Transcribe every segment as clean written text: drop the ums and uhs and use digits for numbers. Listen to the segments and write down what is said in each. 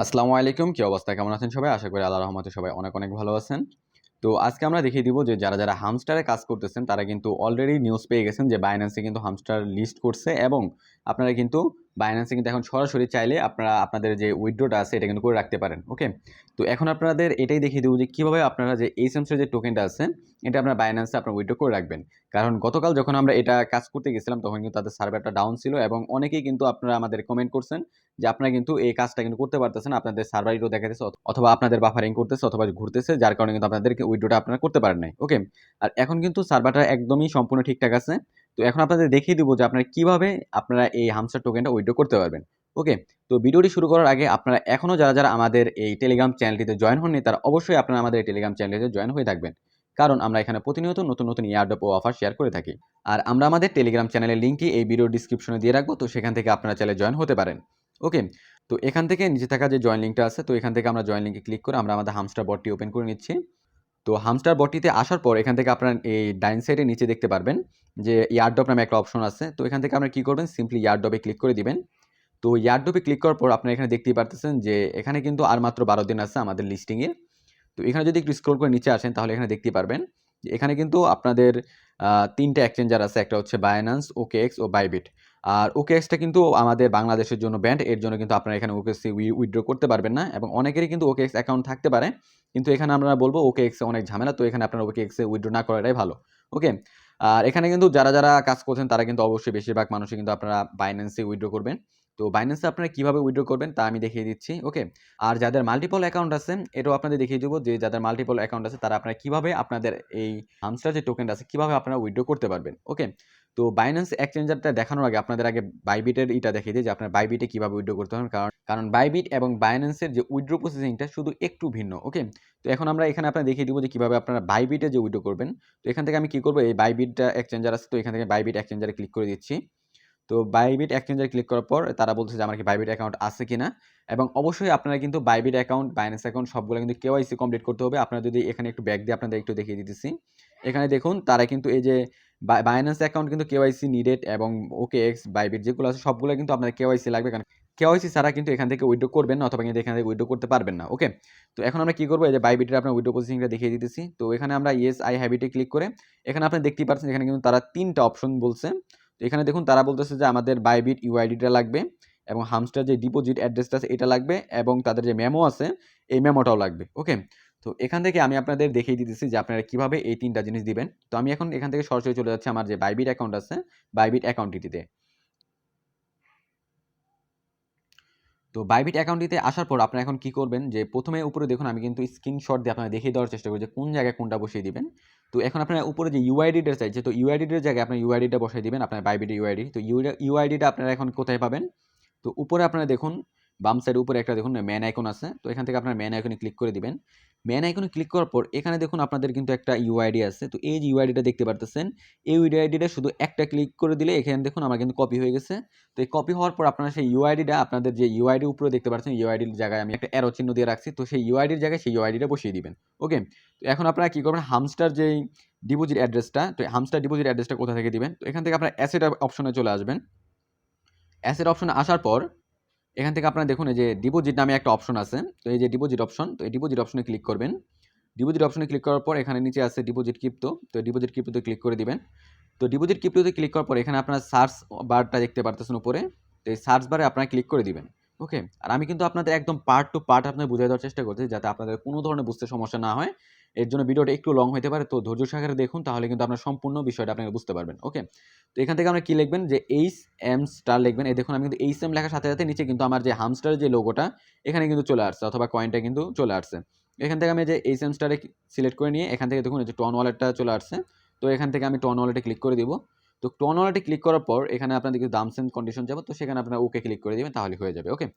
আসসালামু আলাইকুম। কি অবস্থা? কেমন আছেন সবাই? আশা করি আল্লাহর রহমতে সবাই অনেক, অনেক ভালো আছেন। তো আজকে আমরা দেখিয়ে দিব যে যারা হামস্টারে কাজ করতেছেন তারা কিন্তু অলরেডি নিউজ পেয়ে গেছেন যে Binance এ কিন্তু হামস্টার লিস্ট করছে এবং আপনারা কিন্তু Binance এ কিন্তু এখন সরাসরি চাইলে আপনারা আপনাদের যে উইথড্রটা আছে এটা কিন্তু করে রাখতে পারেন। ওকে? তো এখন আপনাদের এটাই দেখিয়ে দেব যে কিভাবে আপনারা যে HMS এর যে টোকেনটা আছে এটা আপনারা Binance এ আপনারা উইথড্র করে রাখবেন। কারণ গতকাল যখন আমরা এটা কাজ করতে গেছিলাম তখন কিন্তু তাদের সার্ভারটা ডাউন ছিল এবং অনেকেই কিন্তু আপনারা আমাদের কমেন্ট করছেন যে আপনারা কিন্তু এই কাজটা কিন্তু করতে পারতেছেন না। আপনাদের সার্ভার ইরর দেখাইতেছে অথবা আপনাদের বাফারিং করতেছে অথবা ঘুরতেছে যার কারণে কিন্তু আপনাদেরকে উইথড্রটা আপনারা করতে পারেন নাই। ওকে? আর এখন কিন্তু সার্ভারটা একদমই সম্পূর্ণ ঠিকঠাক আছে। তো এখন আপনাদের দেখিয়ে দিব যে আপনারা কিভাবে আপনারা এই হামস্টার টোকেনটা উইথড্র করতে পারবেন। ওকে? তো ভিডিওটি শুরু করার আগে আপনারা এখনো যারা আমাদের এই টেলিগ্রাম চ্যানেলটিতে জয়েন হননি তারা অবশ্যই আপনারা আমাদের এই টেলিগ্রাম চ্যানেলটিতে জয়েন হয়ে থাকবেন। কারণ আমরা এখানে প্রতিনিয়ত নতুন এয়ারড্রপ ও অফার শেয়ার করে থাকি। আর আমরা আমাদের টেলিগ্রাম চ্যানেলের লিংকই এই ভিডিও ডেসক্রিপশনে দিয়ে রাখবো। তো সেখান থেকে আপনারা চাইলে জয়েন হতে পারেন। ওকে? তো এখান থেকে নিচে থাকা যে জয়েন লিঙ্কটা আছে তো এখান থেকে আমরা জয়েন লিঙ্কে ক্লিক করে আমরা আমাদের হামস্টার বটটি ওপেন করে নিচ্ছি। তো হামস্টার বটটিতে আসার পর এখান থেকে আপনারা এই ডাইন সাইডে নিচে দেখতে পারবেন যে ইয়ারড্রপ নামে একটা অপশন আছে। তো এখান থেকে আপনারা কি করবেন, সিম্পলি ইয়ারড্রপে ক্লিক করে দিবেন। তো ইয়ারড্রপে ক্লিক করার পর আপনারা এখানে দেখতেই পারতেছেন যে এখানে কিন্তু আর মাত্র 12 দিন আছে আমাদের লিস্টিংয়ে। তো এখানে যদি একটু স্ক্রল করে নিচে আসেন তাহলে এখানে দেখতেই পারবেন যে এখানে কিন্তু আপনাদের ৩ টা এক্সচেঞ্জার আছে। একটা হচ্ছে Binance, OKX ও Bybit। আর OKX টা কিন্তু আমাদের বাংলাদেশের জন্য ব্যান্ড। এর জন্য কিন্তু আপনারা এখানে OKX উইথড্র করতে পারবেন না এবং অনেকেরই কিন্তু OKX অ্যাকাউন্ট থাকতে পারে। কিন্তু এখানে আমরা বলব OKX এ অনেক ঝামেলা। তো এখানে আপনারা OKX এ উইথড্র না করাটাই ভালো। ওকে? আর এখানে কিন্তু যারা কাজ করছেন তারা কিন্তু অবশ্যই বেশিরভাগ মানুষই কিন্তু আপনারা Binance এ উইথড্র করবেন। তো Binance এ আপনারা কিভাবে উইথড্র করবেন তা আমি দেখিয়ে দিচ্ছি। ওকে? আর যাদের মাল্টিপল অ্যাকাউন্ট আছে এটাও আপনাদের দেখিয়ে দেব যে যাদের মাল্টিপল অ্যাকাউন্ট আছে তারা আপনারা কিভাবে আপনাদের এই হামস্টার যে টোকেনটা আছে কিভাবে আপনারা উইথড্র করতে পারবেন। ওকে? তো Binance এক্সচেঞ্জারটা দেখানোর আগে আপনাদের আগে Bybit এর এটা দেখিয়ে দিই যে আপনার Bybit এ কিভাবে উইথড্র করতে হবে। কারণ Bybit এবং Binance এর যে উইথড্র প্রসেসিংটা শুধু একটু ভিন্ন। ওকে? তো এখন আমরা এখানে আপনাদের দেখিয়ে দিব যে কিভাবে আপনারা Bybit এ যে উইথড্র করবেন। তো এখান থেকে আমি কি করব, এই Bybit টা এক্সচেঞ্জার আছে তো এখান থেকে Bybit এক্সচেঞ্জারে ক্লিক করে দিচ্ছি। তো Bybit এক্সচেঞ্জারে ক্লিক করার পর তারা বলছে যে আমার কি Bybit অ্যাকাউন্ট আছে কিনা এবং অবশ্যই আপনারা কিন্তু Bybit অ্যাকাউন্ট, Binance অ্যাকাউন্ট সবগুলো কিন্তু কেওয়াইসি কমপ্লিট করতে হবে। আপনারা যদি এখানে একটু ব্যাক দিয়ে আপনাদের একটু দেখিয়ে দিতেছি। এখানে দেখুন তারা কিন্তু এই যে Binance অ্যাকাউন্ট কিন্তু কেওয়াইসি নিডেড এবং OKX, Bybit যেগুলো আছে সবগুলো কিন্তু আপনাদের কেওয়াইসি লাগবে। কারণ কেওয়াইসি ছাড়া কিন্তু এখান থেকে উইথড্র করবেন না অথবা কিন্তু এখান থেকে উইথড্র করতে পারবেন না। ওকে? তো এখন আমরা কি করব, এই যে Bybit এর আপনার উইথড্র প্রসেসিংটা দেখিয়ে দিতেছি। তো এখানে আমরা yes I have it A click করে এখানে আপনি দেখতেই পাচ্ছেন এখানে কিন্তু তারা ৩ টা অপশন বলছে। তো এখানে দেখুন তারা বলতেছে যে আমাদের Bybit ইউআইডিটা লাগবে এবং হামস্টার যে ডিপোজিট অ্যাড্রেসটা আছে এটা লাগবে এবং তাদের যে মেমো আছে এই মেমোটাও লাগবে। ওকে? তো এখান থেকে আমি আপনাদের দেখিয়ে দিতেছি যে আপনারা কিভাবে এই ৩ টা জিনিস দিবেন। তো আমি এখন এখান থেকে সরাসরি চলে যাচ্ছি আমার যে Bybit অ্যাকাউন্ট আছে, Bybit অ্যাকাউন্টটিতে। তো Bybit অ্যাকাউন্টটিতে আসার পর আপনারা এখন কি করবেন যে প্রথমে উপরে দেখুন আমি কিন্তু স্ক্রিনশট দিয়ে আপনাদের দেখিয়ে দেওয়ার চেষ্টা করি যে কোন জায়গায় কোনটা বসিয়ে দিবেন। তো এখন আপনারা উপরে যে ইউআইডিটা চাইছে তো ইউআইডিটার জায়গায় আপনার ইউআইডিটা বসায় দিবেন আপনার Bybit ইউআইডি। তো ইউআইডিটা আপনারা এখন কোথায় পাবেন? তো উপরে আপনারা দেখুন বাম সাইডে উপরে একটা দেখুন ম্যান আইকন আছে। তো এখান থেকে আপনার ম্যান আইকনে ক্লিক করে দিবেন। ম্যান আইকনে ক্লিক করার পর এখানে দেখুন আপনাদের কিন্তু একটা ইউআইডি আছে। তো এই যে ইউআইডিটা দেখতে পারতেছেন, এই ইউআইডিটা শুধু একটা ক্লিক করে দিলে এখানে দেখুন আমার কিন্তু কপি হয়ে গেছে। তো এই কপি হওয়ার পর আপনারা সেই ইউআইডিটা আপনাদের যে ইউআইডি উপরে দেখতে পাচ্ছেন ইউআইডির জায়গায় আমি একটা অ্যারো চিহ্ন দিয়ে রাখছি। তো সেই ইউআইডির জায়গায় সেই ইউআইডিটা বসিয়ে দিবেন। ওকে? তো এখন আপনারা কি করবেন, হামস্টার যেই ডিপোজিট অ্যাড্রেসটা, তো হামস্টার ডিপোজিট অ্যাড্রেসটা কোথা থেকে দিবেন? তো এখান থেকে আপনারা অ্যাসেট অপশনে চলে আসবেন। অ্যাসেট অপশনে আসার পর এখান থেকে আপনারা দেখুন এই যে ডিপোজিট নামে একটা অপশন আছে। তো এই যে ডিপোজিট অপশন, তো এই ডিপোজিট অপশনে ক্লিক করবেন। ডিপোজিট অপশনে ক্লিক করার পর এখানে নিচে আছে ডিপোজিট ক্রিপ্টো। তো ডিপোজিট ক্রিপ্টোতে ক্লিক করে দিবেন। তো ডিপোজিট ক্রিপ্টোতে ক্লিক করার পর এখানে আপনারা সার্চ বারটা দেখতে পারতেছেন উপরে। তো এই সার্চ বারে আপনারা ক্লিক করে দিবেন। ওকে? আর আমি কিন্তু আপনাদের একদম পার্ট টু পার্ট আপনাদের বুঝিয়ে দেওয়ার চেষ্টা করছি যাতে আপনাদের কোনো ধরনের বুঝতে সমস্যা না হয়। এর জন্য ভিডিওটা একটু লং হইতে পারে। তো ধৈর্য সহকারে দেখুন তাহলে কিন্তু আপনারা সম্পূর্ণ বিষয়টা আপনারা বুঝতে পারবেন। ওকে? তো এখান থেকে আমরা কি লিখবেন যে এইচএম স্টার লিখবেন। এই দেখুন আমি কিন্তু এইচএম লেখার সাথে নিচে কিন্তু আমার যে হামস্টারের যে লোগোটা এখানে কিন্তু চলে আসছে অথবা কয়েনটা কিন্তু চলে আসছে। এখান থেকে আমি যে এইচএম স্টারে সিলেক্ট করে নিয়ে এখান থেকে দেখুন এই যে টন ওয়ালেটটা চলে আসছে। তো এখান থেকে আমি টন ওয়ালেটে ক্লিক করে দিব। তো টন ওয়ালেটে ক্লিক করার পর এখানে আপনাদের কিছু টার্মস এন্ড কন্ডিশন যাবে। তো সেখানে আপনারা ওকে ক্লিক করে দিবেন তাহলে হয়ে যাবে। ওকে?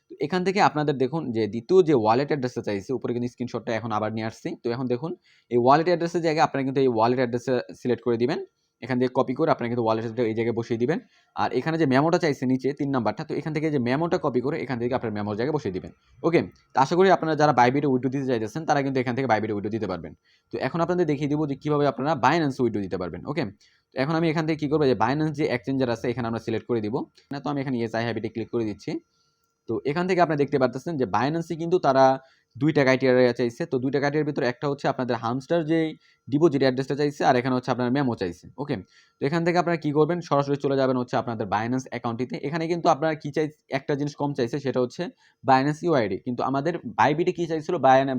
তো এখান থেকে আপনাদের দেখুন যে দ্বিতীয় যে ওয়ালেট অ্যাড্রেসটা চাইছে উপরে কিন্তু স্ক্রিনশটটা এখন আবার নিয়ে আসছি। তো এখন দেখুন এই ওয়ালেট অ্যাড্রেসের জায়গায় আপনারা কিন্তু এই ওয়ালেট অ্যাড্রেসটা সিলেক্ট করে দিবেন। এখান থেকে কপি করে আপনারা কিন্তু ওয়ালেট অ্যাড্রেসটা এই জায়গায় বসিয়ে দিবেন। আর এখানে যে মেমোটা চাইছে নিচে ৩ নাম্বারটা, তো এখান থেকে যে মেমোটা কপি করে এখান থেকে আপনার মেমোর জায়গায় বসিয়ে দিবেন। ওকে? তো আশা করি আপনারা যারা Bybit এ উইথড্র দিতে চাইতেছেন তারা কিন্তু এখান থেকে Bybit এ উইথড্র দিতে পারবেন। তো এখন আপনাদের দেখিয়ে দিব যে কিভাবে আপনারা Binance এ উইথড্র দিতে পারবেন। ওকে? তো এখন আমি এখান থেকে কি করব, যে Binance যে এক্সচেঞ্জার আছে এখানে আমরা সিলেক্ট করে দিব। না তো আমি এখানে yes I have it A click করে দিচ্ছি। তো এখান থেকে আপনি দেখতে পারতেছেন যে বাইন্যান্সে কিন্তু তারা 2টা ক্রাইটেরিয়া চাইছে। তো 2টা ক্রাইটেরিয়ার ভিতরে একটা হচ্ছে আপনাদের হামস্টার যে ডিপোজিট অ্যাড্রেসটা চাইছে, আর এখানে হচ্ছে আপনার মেমো চাইছে। ওকে, তো এখান থেকে আপনারা কি করবেন, সরাসরি চলে যাবেন হচ্ছে আপনাদের বাইন্যান্স অ্যাকাউন্টটিতে। এখানে কিন্তু আপনারা কি চাই, একটা জিনিস কম চাইছে, সেটা হচ্ছে বাইন্যান্স ইউআইডি। কিন্তু আমাদের বাইবিটে কি চাইছিল,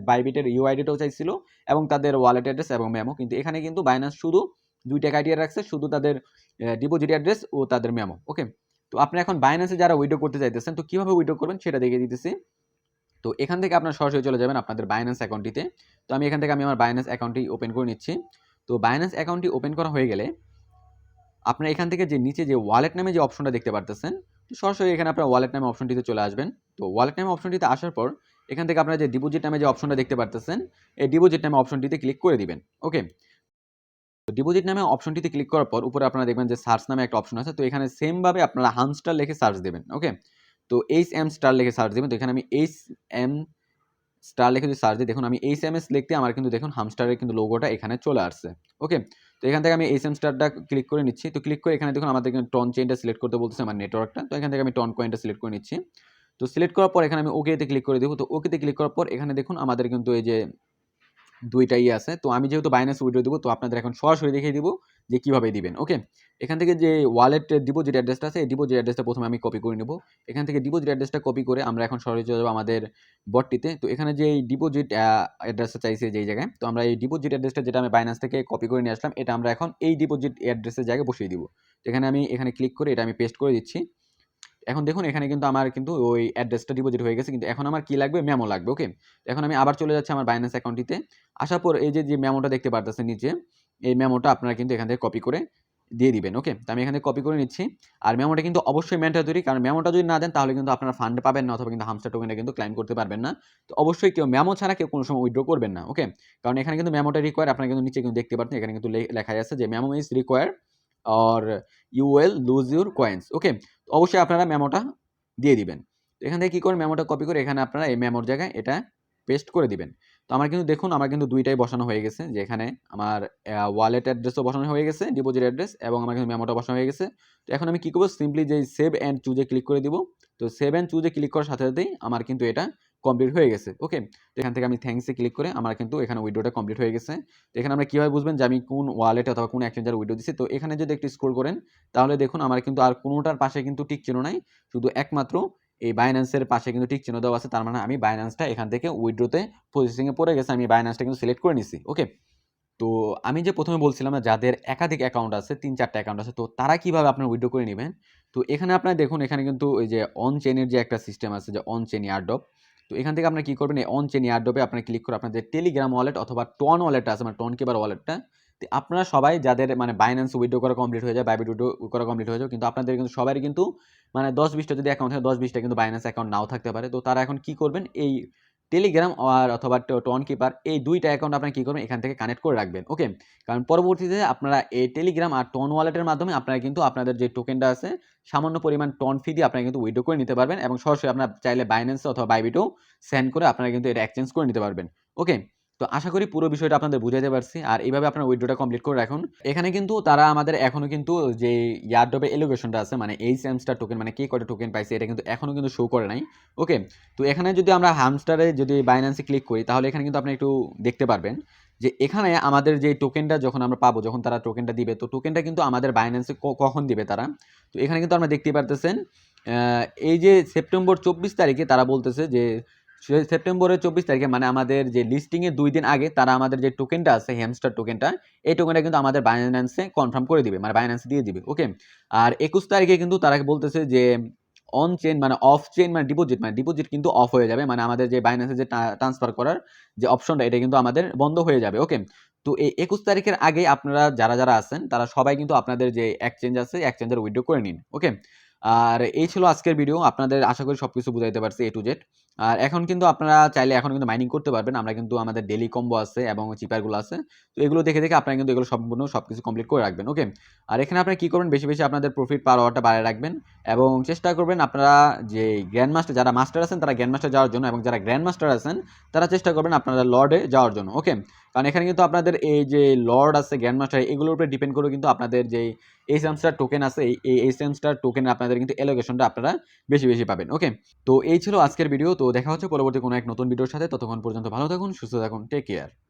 বাইবিটের ইউআইডিটাও চাইছিল এবং তাদের ওয়ালেট অ্যাড্রেস এবং মেমো। কিন্তু এখানে কিন্তু বাইন্যান্স শুধু 2টা ক্রাইটেরিয়া রাখছে, শুধু তাদের ডিপোজিট অ্যাড্রেস ও তাদের মেমো। ওকে, তো আপনি এখন বাইন্যান্সে যারা উইথড্র করতে চাইতেছেন, তো কিভাবে উইথড্র করবেন সেটা দেখিয়ে দিতেছি। তো এখান থেকে আপনার সরাসরি চলে যাবেন আপনাদের বাইন্যান্স অ্যাকাউন্টটিতে। তো আমি এখান থেকে আমার বাইন্যান্স অ্যাকাউন্টটি ওপেন করে নিচ্ছি। তো বাইন্যান্স অ্যাকাউন্টটি ওপেন করা হয়ে গেলে আপনার এখান থেকে যে নিচে যে ওয়ালেট নামে যে অপশনটা দেখতে পারতেছেন, তো সরাসরি এখানে আপনার ওয়ালেট নামে অপশনটিতে চলে আসবেন। তো ওয়ালেট নামে অপশনটিতে আসার পর এখান থেকে আপনারা যে ডিপোজিট নামে যে অপশনটা দেখতে পারতেছেন, এই ডিপোজিট নামে অপশনটিতে ক্লিক করে দিবেন। ওকে, তো ডিপোজিট নামে অপশনটিতে ক্লিক করার পর উপরে আপনারা দেখবেন যে সার্চ নামে একটা অপশন আছে। তো এখানে সেম ভাবে আপনারা হামস্টার লিখে সার্চ দেবেন। ওকে, তো এইচএম স্টার লিখে সার্চ দিবেন। তো এখানে আমি এইচএম স্টার লিখে যদি সার্চ দিই, দেখুন আমি এইচএমএস লিখতে আমার কিন্তু দেখুন হামস্টারের কিন্তু লোগোটা এখানে চলে আসছে। ওকে, তো এখান থেকে আমি এইচএম স্টারটা ক্লিক করে নিচ্ছি। তো ক্লিক করে এখানে দেখুন আমাদের টন চেইনটা সিলেক্ট করতে বলতেছে আমার নেটওয়ার্কটা। তো এখান থেকে আমি টন কয়েনটা সিলেক্ট করে নিচ্ছি। তো সিলেক্ট করার পর এখানে আমি ওকেতে ক্লিক করে দেবো। তো ওকেতে ক্লিক করার পর এখানে দেখুন আমাদের কিন্তু এই যে 2টাই আছে। তো আমি যেহেতু বাইন্যান্স উইথড্র দিব, তো আপনাদের এখন সরাসরি দেখিয়ে দিব যে কিভাবে দিবেন। ওকে, এখান থেকে যে ওয়ালেট ডিপোজিট অ্যাড্রেসটা আছে, এই ডিপোজিট অ্যাড্রেসটা প্রথমে আমি কপি করে নেব। এখান থেকে ডিপোজিট অ্যাড্রেসটা কপি করে আমরা এখন সরাসরি চলে যাব আমাদের বটটিতে। তো এখানে যে ডিপোজিট অ্যাড্রেসটা চাইছে যেই জায়গায়, তো আমরা এই ডিপোজিট অ্যাড্রেসটা যেটা আমি বাইন্যান্স থেকে কপি করে নিয়ে আসলাম, এটা আমরা এখন এই ডিপোজিট অ্যাড্রেসের জায়গায় বসিয়ে দিব। তো এখানে আমি এখানে ক্লিক করে এটা আমি পেস্ট করে দিচ্ছি। এখন দেখুন এখানে কিন্তু আমার কিন্তু ওই অ্যাড্রেসটা ডিপোজিট হয়ে গেছে, কিন্তু এখন আমার কি লাগবে, মেমো লাগবে। ওকে, এখন আমি আবার চলে যাচ্ছি আমার বাইন্যান্স অ্যাকাউন্টটিতে। আসার পর এই যে মেমোটা দেখতে পারতেছেন নিচে, এই মেমোটা আপনারা কিন্তু এখান থেকে কপি করে দিয়ে দিবেন। ওকে, তো আমি এখানে কপি করে নিচ্ছি। আর মেমোটা কিন্তু অবশ্যই ম্যান্ডেটরি, কারণ মেমোটা যদি না দেন তাহলে কিন্তু আপনারা ফান্ড পাবেন না, অথবা কিন্তু হামস্টার টোকেনটা কিন্তু ক্লাইম করতে পারবেন না। তো অবশ্যই কেউ মেমো ছাড়া কেউ কোনো সময় উইথড্র করবেন না। ওকে, কারণ এখানে কিন্তু মেমোটা রিকোয়ার, আপনারা কিন্তু নিচে কিন্তু দেখতে পাচ্ছেন এখানে কিন্তু লেখাই আছে যে memo is require or you will lose your coins. Okay, তো অবশ্যই আপনারা মেমোটা দিয়ে দিবেন। তো এখান থেকে কি করবেন, মেমোটা কপি করে এখানে আপনারা এই মেমোর জায়গায় এটা পেস্ট করে দিবেন। তো আমার কিন্তু দেখুন আমার কিন্তু 2টাই বসানো হয়ে গেছে, যে এখানে আমার ওয়ালেট অ্যাড্রেসও বসানো হয়ে গেছে, ডিপোজিট অ্যাড্রেস, এবং আমার কিন্তু মেমোটা বসানো হয়ে গেছে। তো এখন আমি কি করব, সিম্পলি যে সেভ অ্যান্ড চুজে ক্লিক করে দিব। তো সেভ অ্যান্ড চুজে ক্লিক করার সাথে সাথেই আমার কিন্তু এটা কমপ্লিট হয়ে গেছে। ওকে, তো এখান থেকে আমি থ্যাঙ্কসে ক্লিক করে আমার কিন্তু এখানে উইড্রোটা কমপ্লিট হয়ে গেছে। তো এখানে আমরা কিভাবে বুঝবেন যে আমি কোন ওয়ালেট অথবা কোন এক্সচেঞ্জার উইড্রো দিচ্ছি, তো এখানে যদি একটু স্ক্রল করেন তাহলে দেখুন আমার কিন্তু আর কোনোটার পাশে কিন্তু টিক চিহ্ন নাই, শুধু একমাত্র এই বাইন্যান্সের পাশে কিন্তু টিক চিহ্ন দেওয়া আছে। তার মানে আমি বাইন্যান্সটা এখান থেকে উইথড্রোতে প্রসেসিংয়ে পড়ে গেছে, আমি বাইন্যান্সটা কিন্তু সিলেক্ট করে নিছি। ওকে, তো আমি যে প্রথমে বলছিলাম না যাদের একাধিক অ্যাকাউন্ট আছে, 3-4টা অ্যাকাউন্ট আছে, তো তারা কিভাবে আপনার উইথড্র করে নেবেন। তো এখানে আপনারা দেখুন এখানে কিন্তু ওই যে অন চেইনের যে একটা সিস্টেম আছে, যে অন চেইন এয়ারড্রপ। তো এখান থেকে আপনারা কি করবেন, এই অন চেইন এয়ারড্রপে আপনারা ক্লিক করে আপনাদের টেলিগ্রাম ওয়ালেট অথবা টন ওয়ালেটটা আছে, মানে টন কেবার ওয়ালেটটা, তো আপনারা সবাই যাদের মানে বাইন্যান্স উইথড্র করা কমপ্লিট হয়ে যায়, বাইবিট উইথড্র করা কমপ্লিট হয়ে যায়, কিন্তু আপনাদের কিন্তু সবারই কিন্তু মানে 10-20টা যদি অ্যাকাউন্ট থাকে, 10-20টা কিন্তু বাইন্যান্স অ্যাকাউন্ট নাও থাকতে পারে। তো তারা এখন কি করবেন, এই টেলিগ্রাম আর অথবা টন কিপার, এই 2টা অ্যাকাউন্ট আপনারা কি করবেন, এখান থেকে কানেক্ট করে রাখবেন। ওকে, কারণ পরবর্তীতে আপনারা এই টেলিগ্রাম আর টন ওয়ালেটের মাধ্যমে আপনারা কিন্তু আপনাদের যে টোকেনটা আছে সামান্য পরিমাণ টন ফি দিয়ে আপনারা কিন্তু উইথড্র করে নিতে পারবেন, এবং সরাসরি আপনারা চাইলে বাইন্যান্স অথবা বাইবিটও সেন্ড করে আপনারা কিন্তু এটা এক্সচেঞ্জ করে নিতে পারবেন। ওকে, তো আশা করি পুরো বিষয়টা আপনাদের বুঝাইতে পারছি। আর এইভাবে আপনারা উইথড্রটা কমপ্লিট করে রাখুন। এখানে কিন্তু তারা আমাদের এখনো কিন্তু যে ইয়ারড্রপের এলোকেশনটা আছে, মানে এই স্যামস্টার টোকেন, মানে কে কয়টা টোকেন পাইছে, এটা কিন্তু এখনো কিন্তু শো করে নাই। ওকে, তো এখানে যদি আমরা হামস্টারে যদি বাইন্যান্সে ক্লিক করি, তাহলে এখানে কিন্তু আপনি একটু দেখতে পারবেন যে এখানে আমাদের যে টোকেনটা যখন আমরা পাবো, যখন তারা টোকেনটা দিবে, তো টোকেনটা কিন্তু আমাদের বাইন্যান্সে কখন দিবে তারা। তো এখানে কিন্তু আমরা দেখতে পারতেছেন এই যে সেপ্টেম্বর 24 তারিখে তারা বলতেছে যে সেপ্টেম্বরের 24 তারিখে, মানে আমাদের যে লিস্টিংয়ের 2 দিন আগে তারা আমাদের যে টোকেনটা আছে হ্যামস্টার টোকেনটা, এই টোকেনটা কিন্তু আমাদের বাইন্যান্সে কনফার্ম করে দিবে, মানে বাইন্যান্সে দিয়ে দিবে। ওকে, আর 21 তারিখে কিন্তু তারা বলতেছে যে অন চেইন মানে অফ চেইন মানে ডিপোজিট কিন্তু অফ হয়ে যাবে, মানে আমাদের যে বাইন্যান্সে যে ট্রান্সফার করার যে অপশনটা, এটা কিন্তু আমাদের বন্ধ হয়ে যাবে। ওকে, তো এই 21 তারিখের আগে আপনারা যারা যারা আছেন তারা সবাই কিন্তু আপনাদের যে এক্সচেঞ্জ আছে এক্সচেঞ্জের উইথড্র করে নিন। ওকে, আর এই ছিল আজকের ভিডিও, আপনাদের আশা করি সবকিছু বুঝাইতে পারছি A to Z। আর এখন কিন্তু আপনারা চাইলে এখন কিন্তু মাইনিং করতে পারবেন। আমরা কিন্তু আমাদের ডেইলি কম্বো আছে এবং চিপারগুলো আছে। তো এগুলো দেখে আপনারা কিন্তু এগুলো সম্পূর্ণ সবকিছু কমপ্লিট করে রাখবেন। ওকে? আর এখানে আপনারা কি করবেন, বেশি আপনাদের প্রফিট পার হওয়াটা বাড়ায় রাখবেন এবং চেষ্টা করবেন আপনারা যে গ্র্যান্ড মাস্টার, যারা মাস্টার আছেন তারা গ্র্যান্ড মাস্টার যাওয়ার জন্য, এবং যারা গ্র্যান্ড মাস্টার আছেন তারা চেষ্টা করবেন আপনারা লর্ডে যাওয়ার জন্য। ওকে? কারণ এখানে কিন্তু আপনাদের এই যে লর্ড আছে, গ্র্যান্ড মাস্টার, এগুলোর উপরে ডিপেন্ড করে কিন্তু আপনাদের যেই এইচএমস্টার টোকেন আছে, এই এইচএমস্টার টোকেন আপনাদের কিন্তু অ্যালোকেশনটা আপনারা বেশি পাবেন। ওকে? তো এই ছিল আজকের ভিডিও। তো দেখা হচ্ছে পরবর্তী কোনো এক নতুন ভিডিওর সাথে। ততক্ষণ পর্যন্ত ভালো থাকুন, সুস্থ থাকুন। Take care.